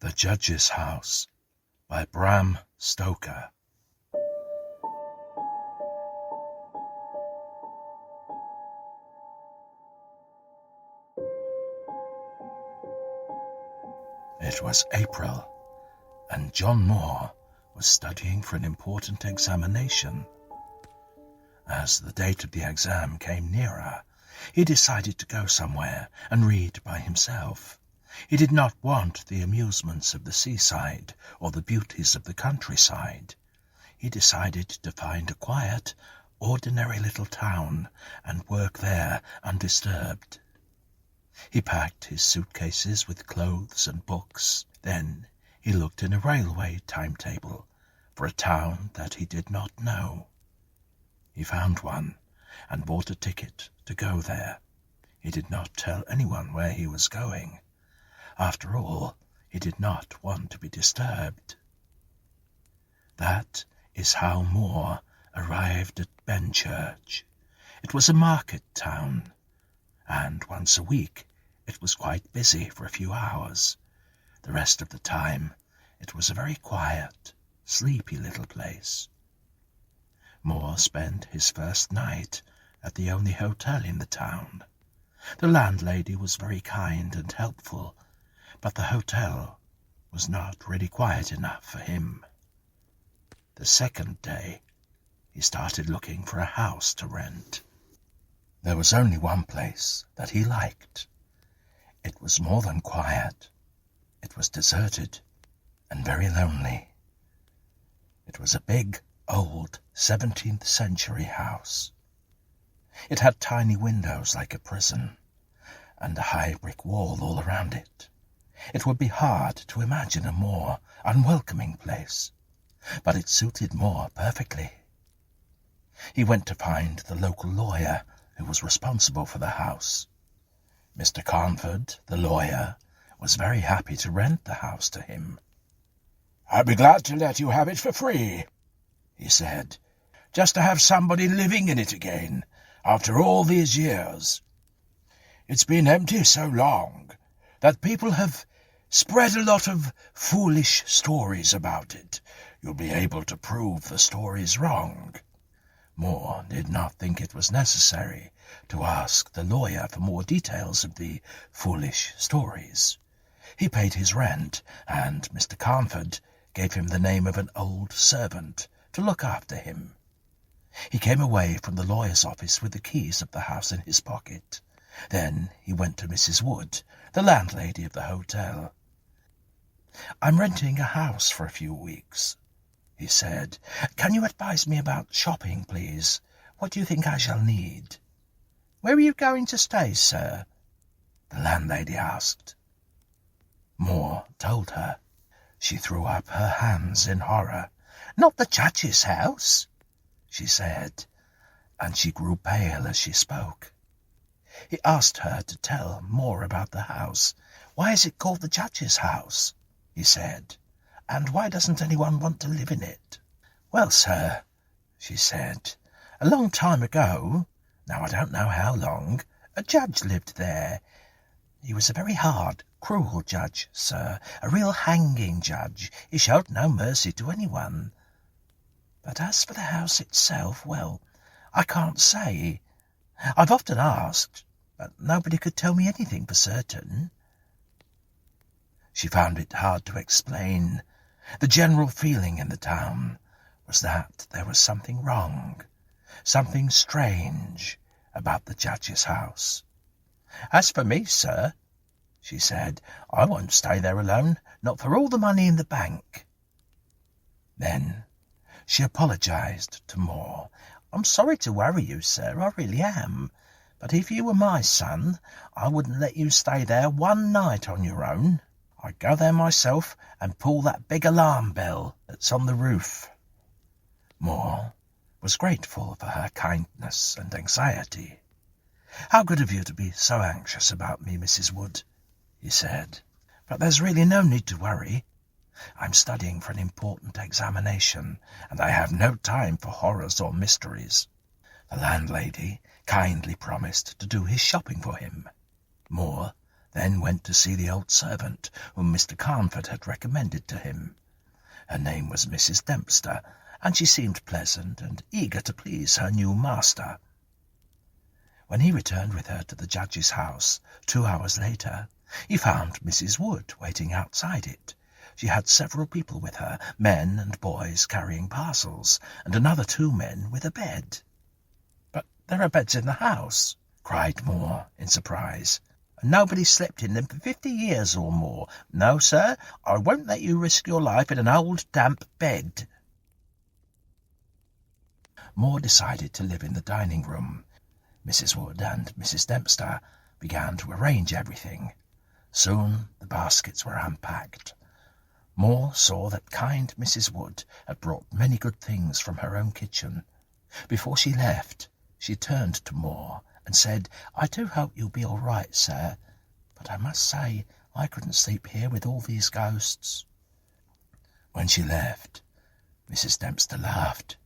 The Judge's House by Bram Stoker. It was April, and John Moore was studying for an important examination. As the date of the exam came nearer, he decided to go somewhere and read by himself. He did not want the amusements of the seaside or the beauties of the countryside. He decided to find a quiet, ordinary little town and work there undisturbed. He packed his suitcases with clothes and books. Then he looked in a railway timetable for a town that he did not know. He found one and bought a ticket to go there. He did not tell anyone where he was going. After all, he did not want to be disturbed. That is how Moore arrived at Benchurch. It was a market town, and once a week it was quite busy for a few hours. The rest of the time it was a very quiet, sleepy little place. Moore spent his first night at the only hotel in the town. The landlady was very kind and helpful, but the hotel was not really quiet enough for him. The second day, he started looking for a house to rent. There was only one place that he liked. It was more than quiet. It was deserted and very lonely. It was a big, old 17th century house. It had tiny windows like a prison, and a high brick wall all around it. It would be hard to imagine a more unwelcoming place, but it suited Moore perfectly. He went to find the local lawyer who was responsible for the house. Mr. Carnford, the lawyer, was very happy to rent the house to him. "I'd be glad to let you have it for free," he said, "just to have somebody living in it again after all these years. It's been empty so long that people have spread a lot of foolish stories about it. You'll be able to prove the stories wrong." Moore did not think it was necessary to ask the lawyer for more details of the foolish stories. He paid his rent, and Mr. Carnford gave him the name of an old servant to look after him. He came away from the lawyer's office with the keys of the house in his pocket. Then he went to Mrs. Wood, the landlady of the hotel. "I'm renting a house for a few weeks," he said. "Can you advise me about shopping, please? What do you think I shall need?" "Where are you going to stay, sir?" the landlady asked. Moore told her. She threw up her hands in horror. "Not the Judge's house," she said, and she grew pale as she spoke. He asked her to tell more about the house. "Why is it called the Judge's house?" he said. "And why doesn't anyone want to live in it?" "Well, sir," she said, "a long time ago, now I don't know how long, a judge lived there. He was a very hard, cruel judge, sir, a real hanging judge. He showed no mercy to anyone. But as for the house itself, well, I can't say. I've often asked, but nobody could tell me anything for certain." She found it hard to explain. The general feeling in the town was that there was something wrong, something strange about the Judge's house. "As for me, sir," she said, "I won't stay there alone, not for all the money in the bank." Then she apologized to Moore. "I'm sorry to worry you, sir, I really am. But if you were my son, I wouldn't let you stay there one night on your own. I'd go there myself and pull that big alarm bell that's on the roof." Moore was grateful for her kindness and anxiety. "How good of you to be so anxious about me, Mrs. Wood," he said. "But there's really no need to worry. I'm studying for an important examination, and I have no time for horrors or mysteries." The landlady kindly promised to do his shopping for him. Moore then went to see the old servant whom Mr. Carnford had recommended to him. Her name was Mrs. Dempster, and she seemed pleasant and eager to please her new master. When he returned with her to the judge's house 2 hours later, he found Mrs. Wood waiting outside it. She had several people with her, men and boys carrying parcels, and another 2 men with a bed. "But there are beds in the house," cried Moore in surprise, "and nobody slept in them for 50 years or more. No, sir, I won't let you risk your life in an old damp bed." Moore decided to live in the dining room. Mrs. Wood and Mrs. Dempster began to arrange everything. Soon the baskets were unpacked. Moore saw that kind Mrs. Wood had brought many good things from her own kitchen. Before she left, she turned to Moore and said, "I do hope you'll be all right, sir, but I must say I couldn't sleep here with all these ghosts." When she left, Mrs. Dempster laughed.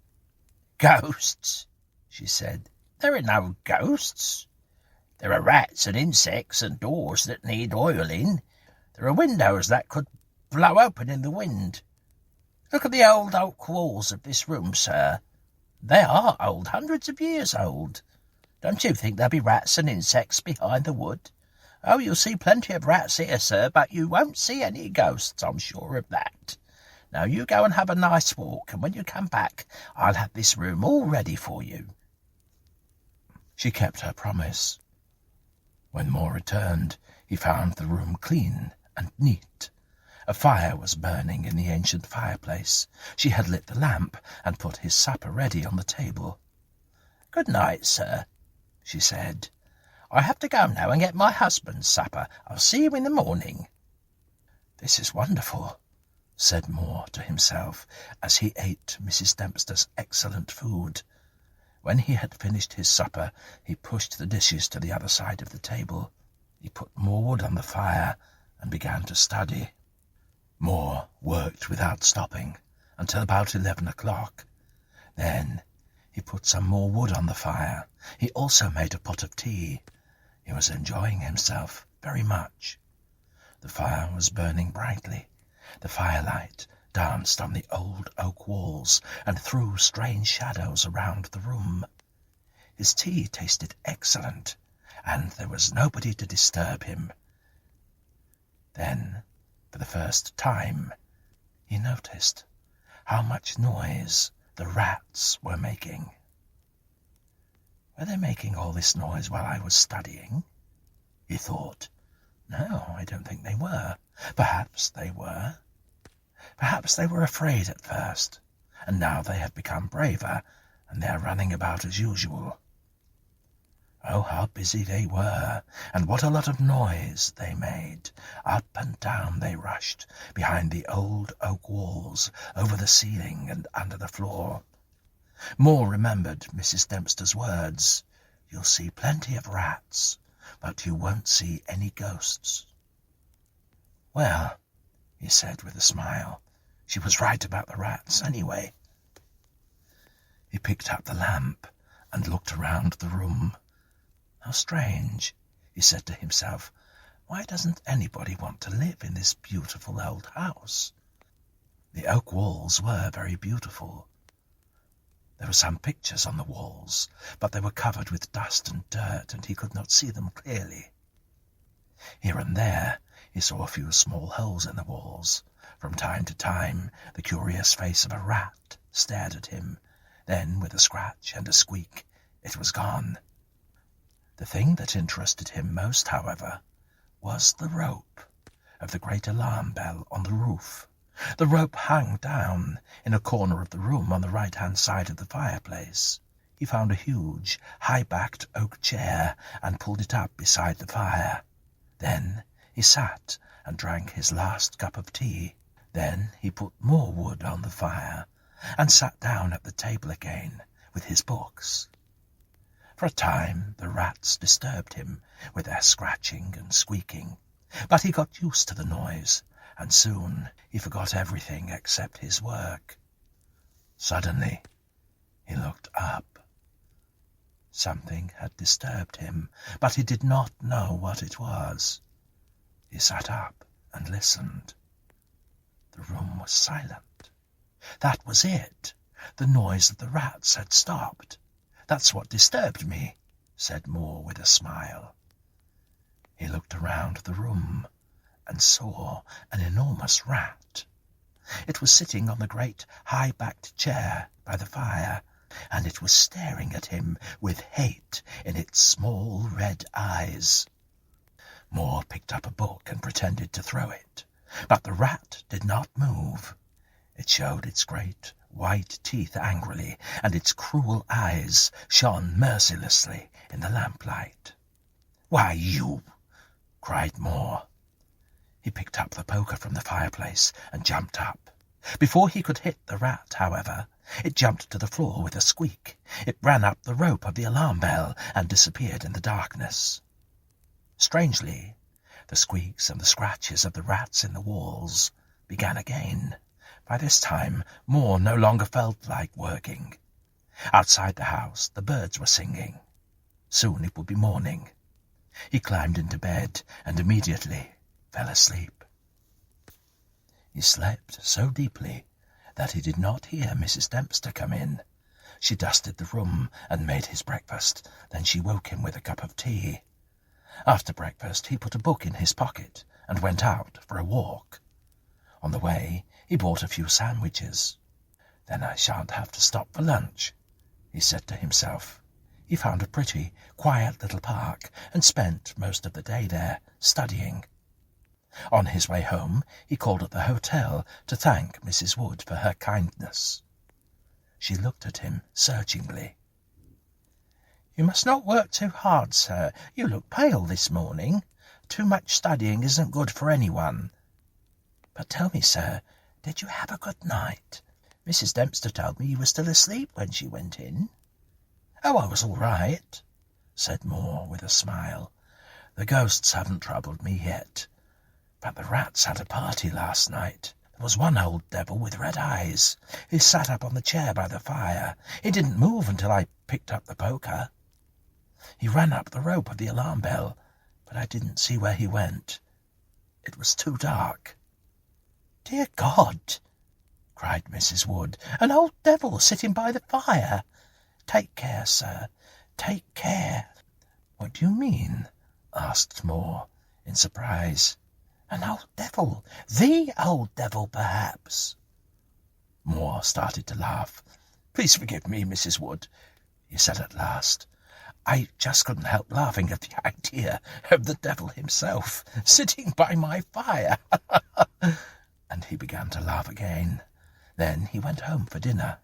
"Ghosts," she said. "There are no ghosts. There are rats and insects and doors that need oiling. There are windows that could blow open in the wind. Look at the old oak walls of this room, sir. They are old, hundreds of years old. Don't you think there'll be rats and insects behind the wood? Oh, you'll see plenty of rats here, sir, but you won't see any ghosts, I'm sure of that. Now you go and have a nice walk, and when you come back, I'll have this room all ready for you." She kept her promise. When Moore returned, he found the room clean and neat. A fire was burning in the ancient fireplace. She had lit the lamp and put his supper ready on the table. "Good night, sir," she said. "I have to go now and get my husband's supper. I'll see you in the morning." "This is wonderful," said Moore to himself as he ate Mrs. Dempster's excellent food. When he had finished his supper, he pushed the dishes to the other side of the table. He put more wood on the fire and began to study. Moore worked without stopping until about 11 o'clock. Then he put some more wood on the fire. He also made a pot of tea. He was enjoying himself very much. The fire was burning brightly. The firelight danced on the old oak walls and threw strange shadows around the room. His tea tasted excellent, and there was nobody to disturb him. Then, for the first time, he noticed how much noise the rats were making. "Were they making all this noise while I was studying?" he thought. "No, I don't think they were. Perhaps they were. Perhaps they were afraid at first, and now they have become braver, and they are running about as usual. Oh, how busy they were, and what a lot of noise they made. Up and down they rushed, behind the old oak walls, over the ceiling and under the floor. Moore remembered Mrs. Dempster's words, "You'll see plenty of rats, but you won't see any ghosts." "Well," he said with a smile, "she was right about the rats, anyway." He picked up the lamp and looked around the room. "How strange," he said to himself. "Why doesn't anybody want to live in this beautiful old house?" The oak walls were very beautiful. There were some pictures on the walls, but they were covered with dust and dirt, and he could not see them clearly. Here and there he saw a few small holes in the walls. From time to time the curious face of a rat stared at him. Then, with a scratch and a squeak, it was gone. The thing that interested him most, however, was the rope of the great alarm bell on the roof. The rope hung down in a corner of the room on the right-hand side of the fireplace. He found a huge, high-backed oak chair and pulled it up beside the fire. Then he sat and drank his last cup of tea. Then he put more wood on the fire and sat down at the table again with his books. For a time the rats disturbed him with their scratching and squeaking, but he got used to the noise, and soon he forgot everything except his work. Suddenly he looked up. Something had disturbed him, but he did not know what it was. He sat up and listened. The room was silent. That was it. The noise of the rats had stopped. That's what disturbed me, said Moore with a smile. He looked around the room and saw an enormous rat. It was sitting on the great high-backed chair by the fire, and it was staring at him with hate in its small red eyes. Moore picked up a book and pretended to throw it, but the rat did not move. It showed its great white teeth angrily, and its cruel eyes shone mercilessly in the lamplight. "Why, you!" cried Moore. He picked up the poker from the fireplace and jumped up. Before he could hit the rat, however, it jumped to the floor with a squeak. It ran up the rope of the alarm bell and disappeared in the darkness. Strangely, the squeaks and the scratches of the rats in the walls began again. By this time, Moore no longer felt like working. Outside the house, the birds were singing. Soon it would be morning. He climbed into bed and immediately fell asleep. He slept so deeply that he did not hear Mrs. Dempster come in. She dusted the room and made his breakfast. Then she woke him with a cup of tea. After breakfast, he put a book in his pocket and went out for a walk. On the way, he bought a few sandwiches. "Then I shan't have to stop for lunch," he said to himself. He found a pretty, quiet little park and spent most of the day there, studying. On his way home, he called at the hotel to thank Mrs. Wood for her kindness. She looked at him searchingly. "You must not work too hard, sir. You look pale this morning. Too much studying isn't good for anyone. But tell me, sir, did you have a good night? Mrs. Dempster told me you were still asleep when she went in." "Oh, I was all right," said Moore with a smile. "The ghosts haven't troubled me yet. But the rats had a party last night. There was one old devil with red eyes. He sat up on the chair by the fire. He didn't move until I picked up the poker. He ran up the rope of the alarm bell, but I didn't see where he went. It was too dark." "Dear God!" cried Mrs. Wood. "An old devil sitting by the fire! Take care, sir, take care." "What do you mean?" asked Moore, in surprise. "An old devil. The old devil, perhaps." Moore started to laugh. "Please forgive me, Mrs. Wood," he said at last. "I just couldn't help laughing at the idea of the devil himself sitting by my fire." And he began to laugh again. Then he went home for dinner.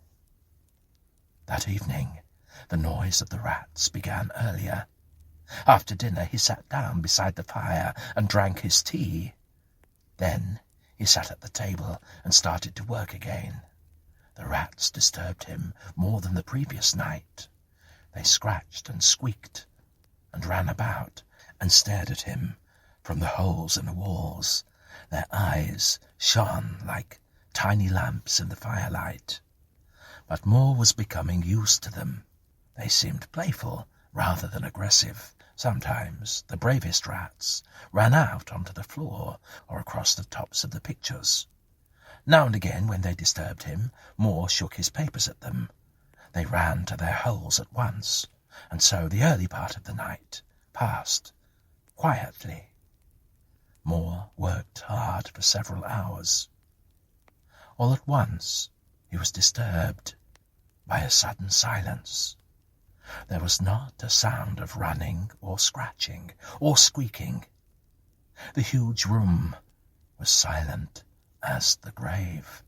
That evening, the noise of the rats began earlier. After dinner, he sat down beside the fire and drank his tea. Then he sat at the table and started to work again. The rats disturbed him more than the previous night. They scratched and squeaked and ran about and stared at him from the holes in the walls. Their eyes shone like tiny lamps in the firelight. But Moore was becoming used to them. They seemed playful rather than aggressive. Sometimes the bravest rats ran out onto the floor or across the tops of the pictures. Now and again, when they disturbed him, Moore shook his papers at them. They ran to their holes at once, and so the early part of the night passed quietly. Moore worked hard for several hours. All at once he was disturbed by a sudden silence. There was not a sound of running or scratching or squeaking. The huge room was silent as the grave.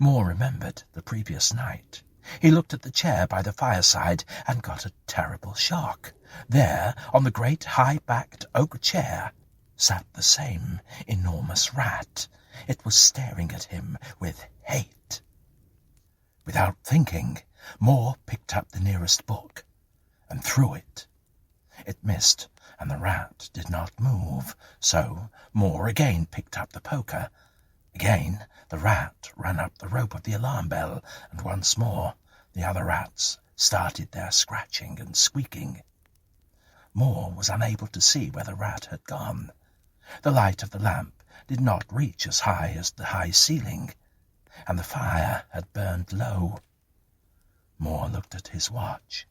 Moore remembered the previous night. He looked at the chair by the fireside and got a terrible shock. There, on the great high-backed oak chair, sat the same enormous rat. It was staring at him with hate. Without thinking, Moore picked up the nearest book and threw it. It missed, and the rat did not move, so Moore again picked up the poker. Again the rat ran up the rope of the alarm bell, and once more the other rats started their scratching and squeaking. Moore was unable to see where the rat had gone. The light of the lamp did not reach as high as the high ceiling, and the fire had burned low. Moore looked at his watch.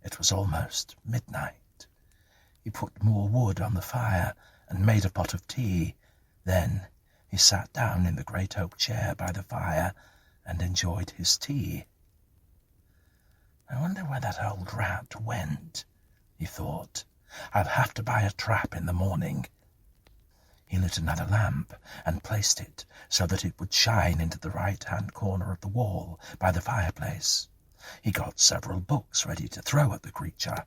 It was almost midnight. He put more wood on the fire and made a pot of tea. Then he sat down in the great oak chair by the fire and enjoyed his tea. "I wonder where that old rat went," he thought. "I'll have to buy a trap in the morning." He lit another lamp and placed it so that it would shine into the right-hand corner of the wall by the fireplace. He got several books ready to throw at the creature.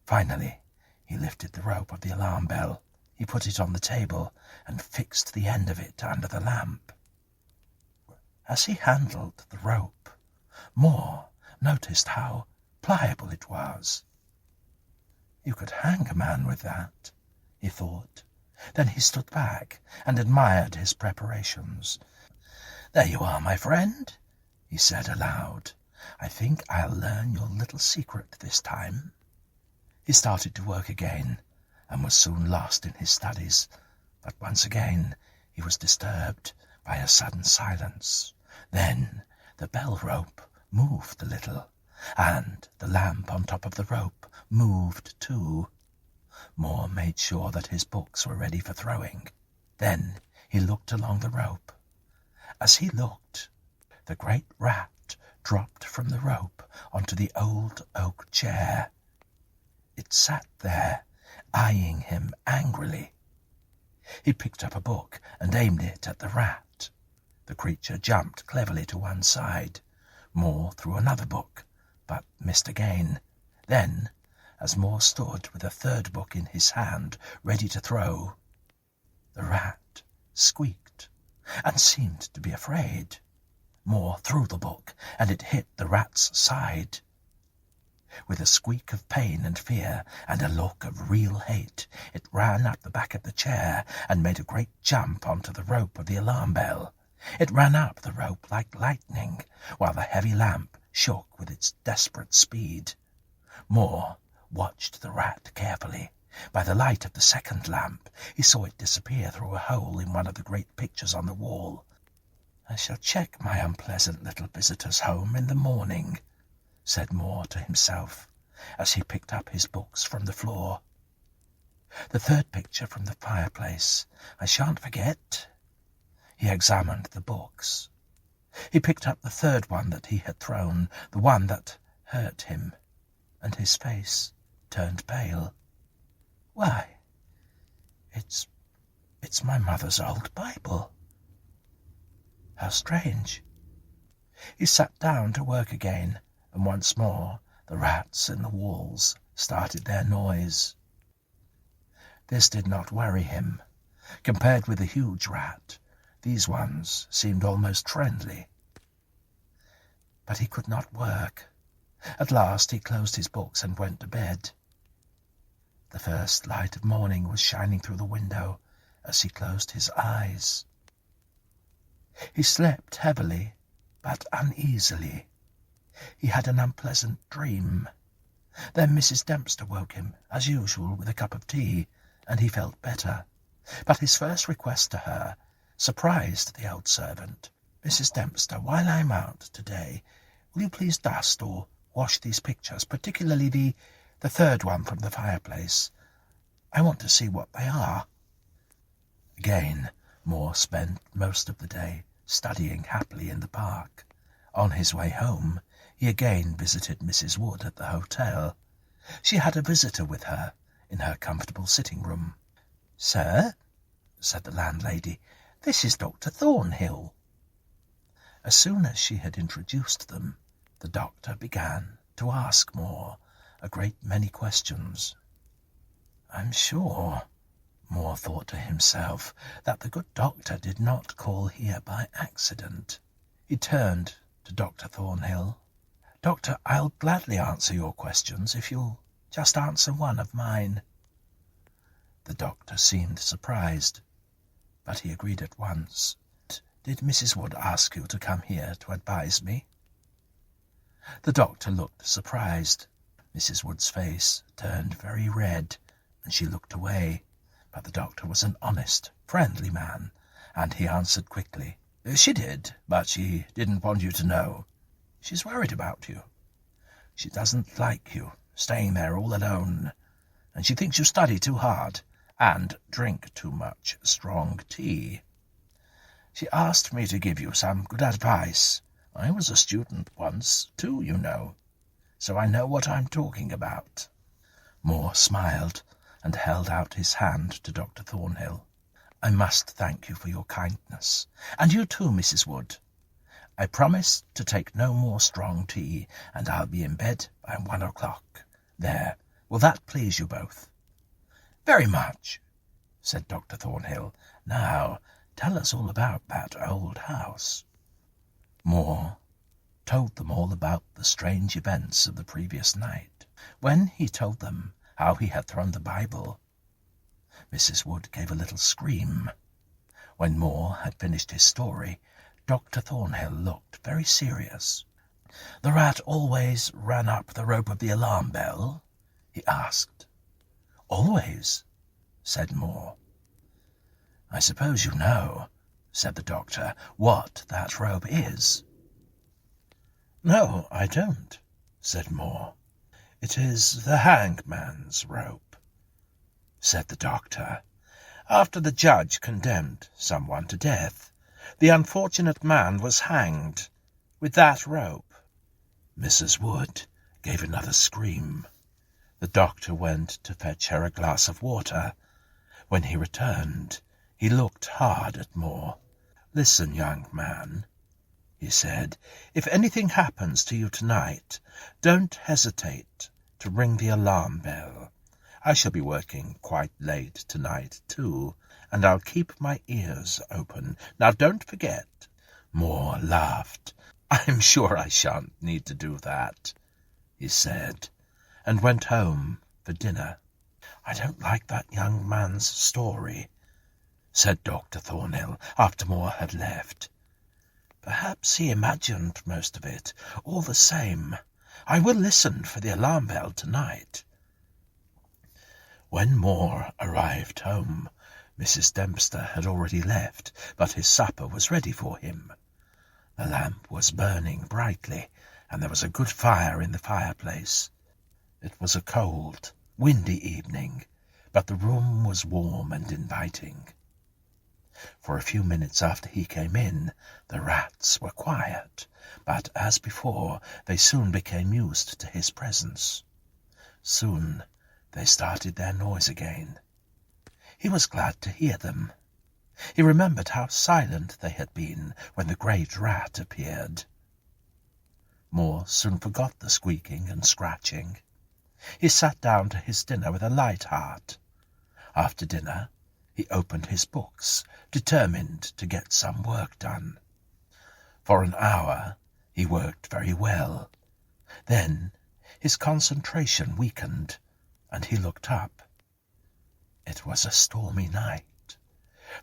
Finally, he lifted the rope of the alarm bell. He put it on the table and fixed the end of it under the lamp. As he handled the rope, Moore noticed how pliable it was. "You could hang a man with that," he thought. Then he stood back and admired his preparations. "There you are, my friend," he said aloud. "I think I'll learn your little secret this time." He started to work again, and was soon lost in his studies, but once again he was disturbed by a sudden silence. Then the bell rope moved a little, and the lamp on top of the rope moved too. Moore made sure that his books were ready for throwing. Then he looked along the rope. As he looked, the great rat dropped from the rope onto the old oak chair. It sat there, eyeing him angrily. He picked up a book and aimed it at the rat. The creature jumped cleverly to one side. Moore threw another book, but missed again. Then, as Moore stood with a third book in his hand, ready to throw, the rat squeaked and seemed to be afraid. Moore threw the book, and it hit the rat's side. With a squeak of pain and fear, and a look of real hate, it ran up the back of the chair and made a great jump onto the rope of the alarm bell. It ran up the rope like lightning, while the heavy lamp shook with its desperate speed. Moore watched the rat carefully. By the light of the second lamp, he saw it disappear through a hole in one of the great pictures on the wall. "I shall check my unpleasant little visitor's home in the morning," said Moore to himself, as he picked up his books from the floor. "The third picture from the fireplace, I shan't forget." He examined the books. He picked up the third one that he had thrown, the one that hurt him, and his face turned pale. "Why, it's my mother's old Bible. How strange." He sat down to work again, and once more the rats in the walls started their noise. This did not worry him. Compared with the huge rat, these ones seemed almost friendly. But he could not work. At last he closed his books and went to bed. The first light of morning was shining through the window as he closed his eyes. He slept heavily, but uneasily. He had an unpleasant dream. Then Mrs. Dempster woke him, as usual, with a cup of tea, and he felt better. But his first request to her surprised the old servant. "Mrs. Dempster, while I'm out today, will you please dust or wash these pictures, particularly the third one from the fireplace? I want to see what they are." Again, Moore spent most of the day studying happily in the park. On his way home, he again visited Mrs. Wood at the hotel. She had a visitor with her in her comfortable sitting-room. "Sir," said the landlady, "this is Dr. Thornhill." As soon as she had introduced them, the doctor began to ask Moore a great many questions. "I'm sure," Moore thought to himself, "that the good doctor did not call here by accident." He turned to Dr. Thornhill. "Doctor, I'll gladly answer your questions if you'll just answer one of mine." The doctor seemed surprised, but he agreed at once. "Did Mrs. Wood ask you to come here to advise me?" The doctor looked surprised. Mrs. Wood's face turned very red, and she looked away. But the doctor was an honest, friendly man, and he answered quickly. She did, but she didn't want you to know. She's worried about you. She doesn't like you staying there all alone, and she thinks you study too hard and drink too much strong tea. She asked me to give you some good advice. I was a student once, too, you know, so I know what I'm talking about. Moore smiled and held out his hand to Dr. Thornhill. I must thank you for your kindness, and you too, Mrs. Wood. I promise to take no more strong tea, and I'll be in bed by 1 o'clock. There, will that please you both? Very much, said Dr. Thornhill. Now, tell us all about that old house. Moore told them all about the strange events of the previous night. When he told them how he had thrown the Bible, Mrs. Wood gave a little scream. When Moore had finished his story, Dr. Thornhill looked very serious. The rat always ran up the rope of the alarm bell? He asked. Always, said Moore. I suppose you know, said the doctor, what that rope is. No, I don't, said Moore. It is the hangman's rope, said the doctor. After the judge condemned someone to death, the unfortunate man was hanged with that rope. Mrs. Wood gave another scream. The doctor went to fetch her a glass of water. When he returned, he looked hard at Moore. Listen, young man, he said, if anything happens to you tonight, don't hesitate to ring the alarm bell. I shall be working quite late tonight, too, and I'll keep my ears open. Now don't forget. Moore laughed. I'm sure I shan't need to do that, he said, and went home for dinner. I don't like that young man's story, said Dr. Thornhill after Moore had left. Perhaps he imagined most of it. All the same, I will listen for the alarm bell tonight. When Moore arrived home, Mrs. Dempster had already left, but his supper was ready for him. The lamp was burning brightly, and there was a good fire in the fireplace. It was a cold, windy evening, but the room was warm and inviting. For a few minutes after he came in, the rats were quiet, but as before, they soon became used to his presence. Soon they started their noise again. He was glad to hear them. He remembered how silent they had been when the great rat appeared. Moore soon forgot the squeaking and scratching. He sat down to his dinner with a light heart. After dinner, he opened his books, determined to get some work done. For an hour he worked very well. Then his concentration weakened, and he looked up. It was a stormy night.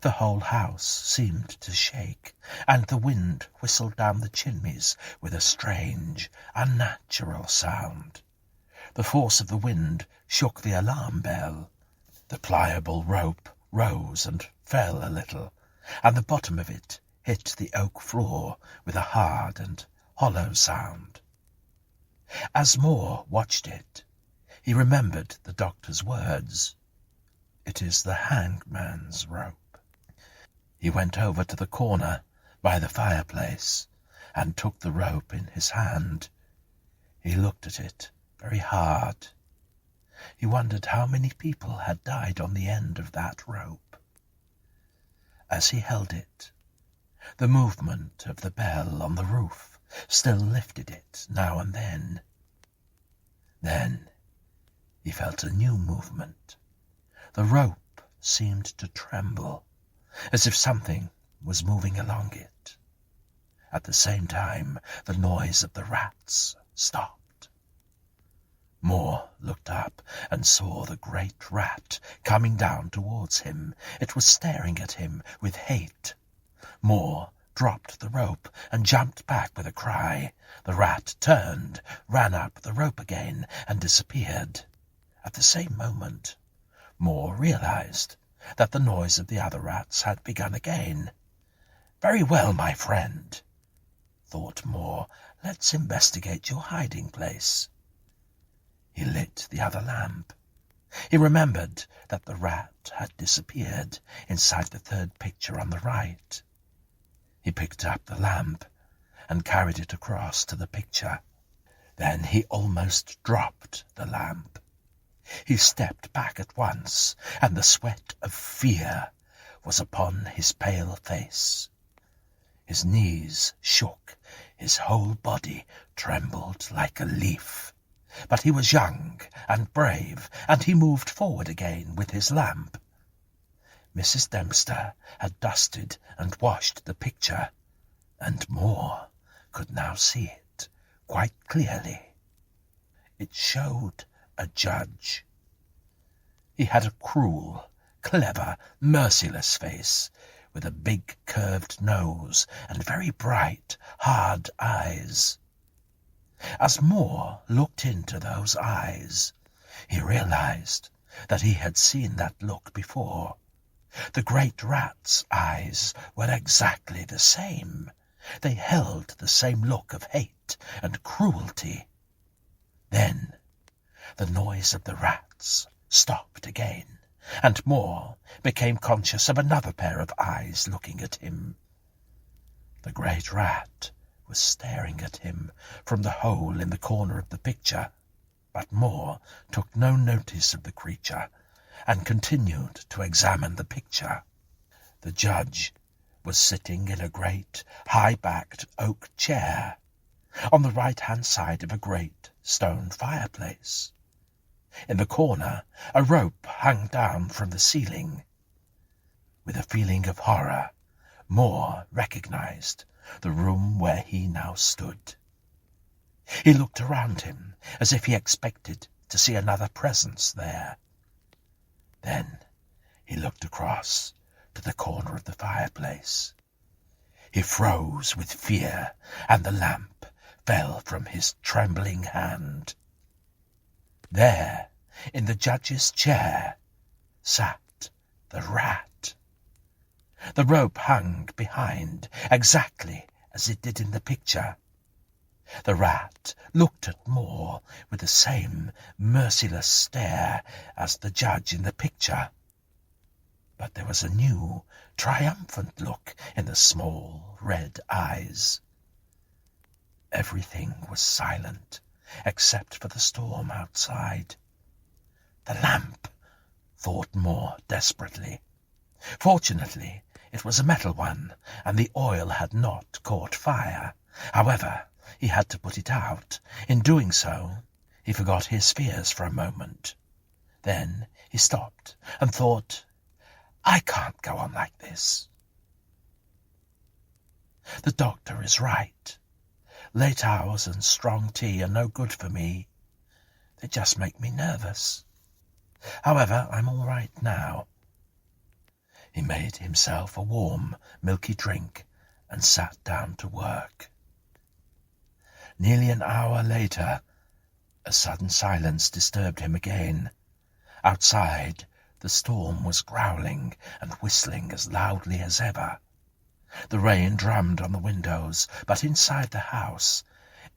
The whole house seemed to shake, and the wind whistled down the chimneys with a strange, unnatural sound. The force of the wind shook the alarm bell. The pliable rope rose and fell a little, and the bottom of it hit the oak floor with a hard and hollow sound. As Moore watched it, he remembered the doctor's words. It is the hangman's rope. He went over to the corner by the fireplace and took the rope in his hand. He looked at it very hard. He wondered how many people had died on the end of that rope. As he held it, the movement of the bell on the roof still lifted it now and then. Then he felt a new movement. The rope seemed to tremble, as if something was moving along it. At the same time, the noise of the rats stopped. Moore looked up and saw the great rat coming down towards him. It was staring at him with hate. Moore dropped the rope and jumped back with a cry. The rat turned, ran up the rope again, and disappeared. At the same moment, Moore realized that the noise of the other rats had begun again. "Very well, my friend," thought Moore, "let's investigate your hiding place." He lit the other lamp. He remembered that the rat had disappeared inside the third picture on the right. He picked up the lamp and carried it across to the picture. Then he almost dropped the lamp. He stepped back at once, and the sweat of fear was upon his pale face. His knees shook, his whole body trembled like a leaf. But he was young and brave, and he moved forward again with his lamp. Mrs. Dempster had dusted and washed the picture, and Moore could now see it quite clearly. It showed a judge. He had a cruel, clever, merciless face, with a big curved nose and very bright, hard eyes. As Moore looked into those eyes, he realized that he had seen that look before. The great rat's eyes were exactly the same. They held the same look of hate and cruelty. Then the noise of the rats stopped again, and Moore became conscious of another pair of eyes looking at him. The great rat was staring at him from the hole in the corner of the picture, but Moore took no notice of the creature and continued to examine the picture. The judge was sitting in a great, high-backed oak chair on the right-hand side of a great stone fireplace. In the corner, a rope hung down from the ceiling. With a feeling of horror, Moore recognized the room where he now stood. He looked around him as if he expected to see another presence there. Then he looked across to the corner of the fireplace. He froze with fear, and the lamp fell from his trembling hand. There, in the judge's chair, sat the rat. The rope hung behind, exactly as it did in the picture. The rat looked at Moore with the same merciless stare as the judge in the picture. But there was a new, triumphant look in the small, red eyes. Everything was silent, except for the storm outside. The lamp, thought Moore desperately. Fortunately, it was a metal one, and the oil had not caught fire. However, he had to put it out. In doing so, he forgot his fears for a moment. Then he stopped and thought, "I can't go on like this. The doctor is right. Late hours and strong tea are no good for me. They just make me nervous. However, I'm all right now." He made himself a warm, milky drink and sat down to work. Nearly an hour later, a sudden silence disturbed him again. Outside, the storm was growling and whistling as loudly as ever. The rain drummed on the windows, but inside the house,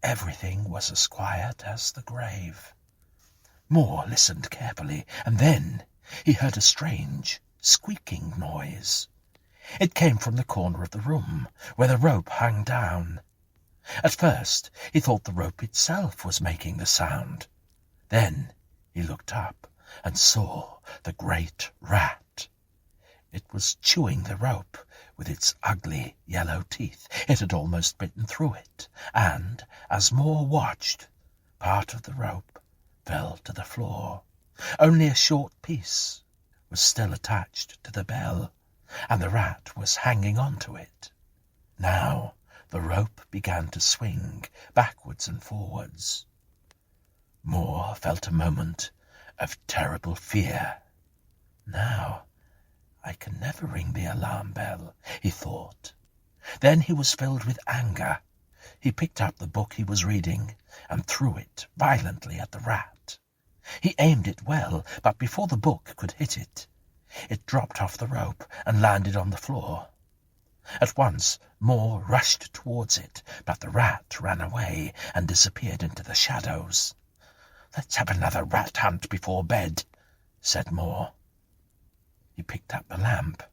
everything was as quiet as the grave. Moore listened carefully, and then he heard a strange, squeaking noise. It came from the corner of the room, where the rope hung down. At first he thought the rope itself was making the sound. Then he looked up and saw the great rat. It was chewing the rope with its ugly yellow teeth. It had almost bitten through it, and, as Moore watched, part of the rope fell to the floor. Only a short piece was still attached to the bell, and the rat was hanging on to it. Now the rope began to swing backwards and forwards. Moore felt a moment of terrible fear. "Now I can never ring the alarm bell," he thought. Then he was filled with anger. He picked up the book he was reading and threw it violently at the rat. He aimed it well, but before the book could hit it, It dropped off the rope and landed on the floor. At once, Moore rushed towards it, but the rat ran away and disappeared into the shadows. "Let's have another rat hunt before bed," said Moore. He picked up the lamp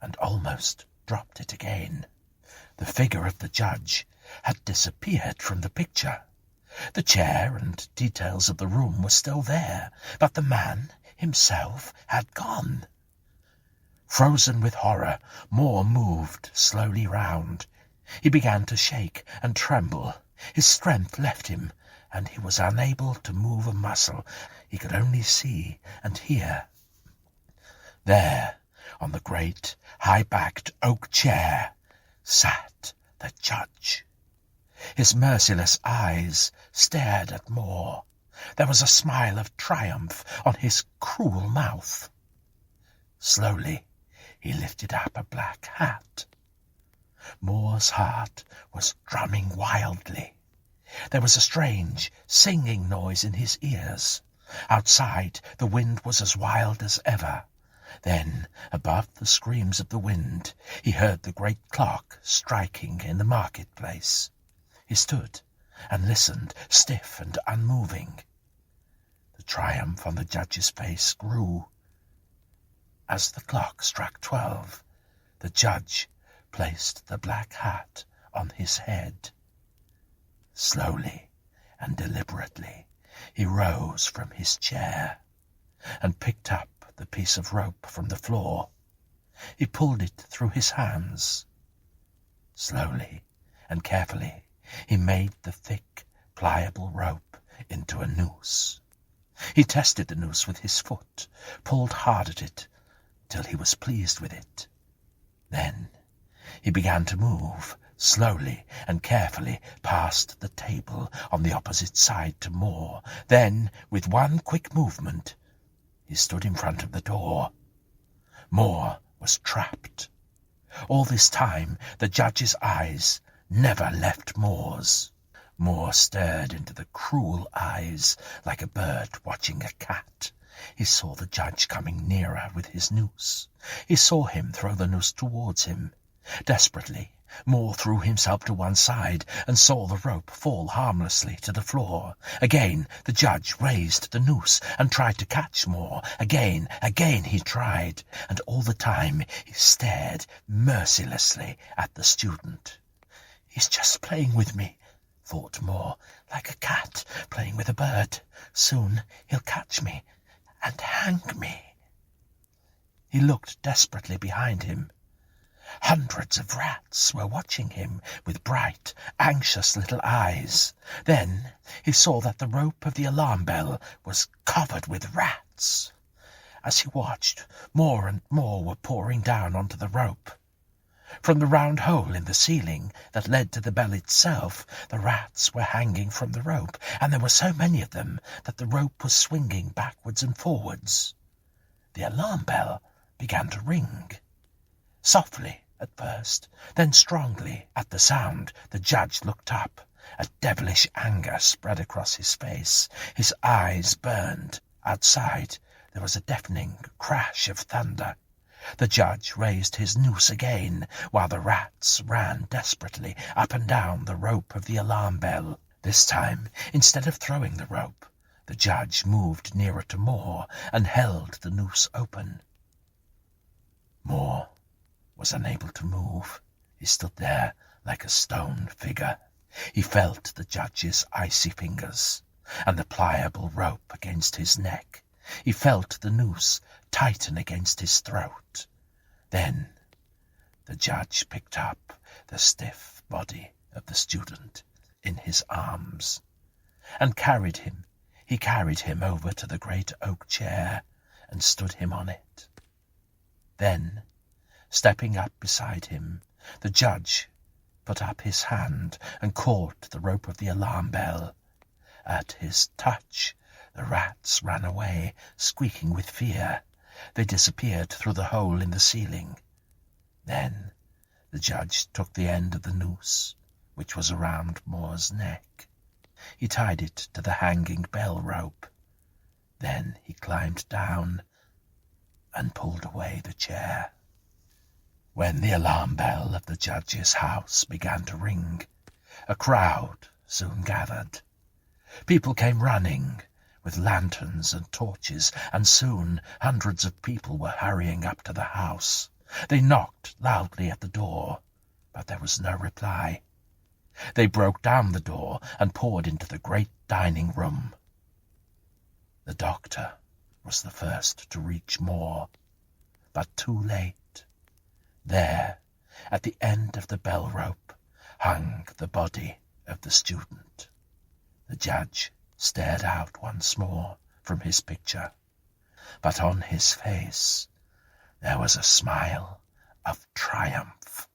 and almost dropped it again. The figure of the judge had disappeared from the picture. The chair and details of the room were still there, but the man himself had gone. Frozen with horror, Moore moved slowly round. He began to shake and tremble. His strength left him, and he was unable to move a muscle. He could only see and hear. There, on the great, high-backed oak chair, sat the judge. His merciless eyes stared at Moore. There was a smile of triumph on his cruel mouth. Slowly, he lifted up a black hat. Moore's heart was drumming wildly. There was a strange, singing noise in his ears. Outside, the wind was as wild as ever. Then, above the screams of the wind, he heard the great clock striking in the marketplace. He stood and listened, stiff and unmoving. The triumph on the judge's face grew. As the clock struck 12, the judge placed the black hat on his head. Slowly and deliberately, he rose from his chair and picked up the piece of rope from the floor. He pulled it through his hands. Slowly and carefully, he made the thick, pliable rope into a noose. He tested the noose with his foot, pulled hard at it till he was pleased with it. Then he began to move, slowly and carefully, past the table on the opposite side to Moore. Then, with one quick movement, he stood in front of the door. Moore was trapped. All this time, the judge's eyes never left Moore's. Moore stared into the cruel eyes like a bird watching a cat. He saw the judge coming nearer with his noose. He saw him throw the noose towards him. Desperately, Moore threw himself to one side and saw the rope fall harmlessly to the floor. Again, the judge raised the noose and tried to catch Moore. Again he tried, and all the time he stared mercilessly at the student. "He's just playing with me," thought Moore, "like a cat playing with a bird. Soon he'll catch me and hang me." He looked desperately behind him. Hundreds of rats were watching him with bright, anxious little eyes. Then he saw that the rope of the alarm bell was covered with rats. As he watched, more and more were pouring down onto the rope. From the round hole in the ceiling that led to the bell itself, the rats were hanging from the rope, and there were so many of them that the rope was swinging backwards and forwards. The alarm bell began to ring. Softly at first, then strongly. At the sound, the judge looked up. A devilish anger spread across his face. His eyes burned. Outside, there was a deafening crash of thunder. The judge raised his noose again, while the rats ran desperately up and down the rope of the alarm bell. This time, instead of throwing the rope, the judge moved nearer to Moore and held the noose open. Moore was unable to move. He stood there like a stone figure. He felt the judge's icy fingers and the pliable rope against his neck. He felt the noose tighten against his throat. Then the judge picked up the stiff body of the student in his arms and carried him. He carried him over to the great oak chair and stood him on it. Then, stepping up beside him, the judge put up his hand and caught the rope of the alarm bell. At his touch, the rats ran away, squeaking with fear. They disappeared through the hole in the ceiling. Then the judge took the end of the noose, which was around Moore's neck. He tied it to the hanging bell rope. Then he climbed down and pulled away the chair. When the alarm bell of the judge's house began to ring, a crowd soon gathered. People came running with lanterns and torches, and soon hundreds of people were hurrying up to the house. They knocked loudly at the door, but there was no reply. They broke down the door and poured into the great dining room. The doctor was the first to reach Moore, but too late. There, at the end of the bell rope, hung the body of the student. The judge stared out once more from his picture, but on his face there was a smile of triumph.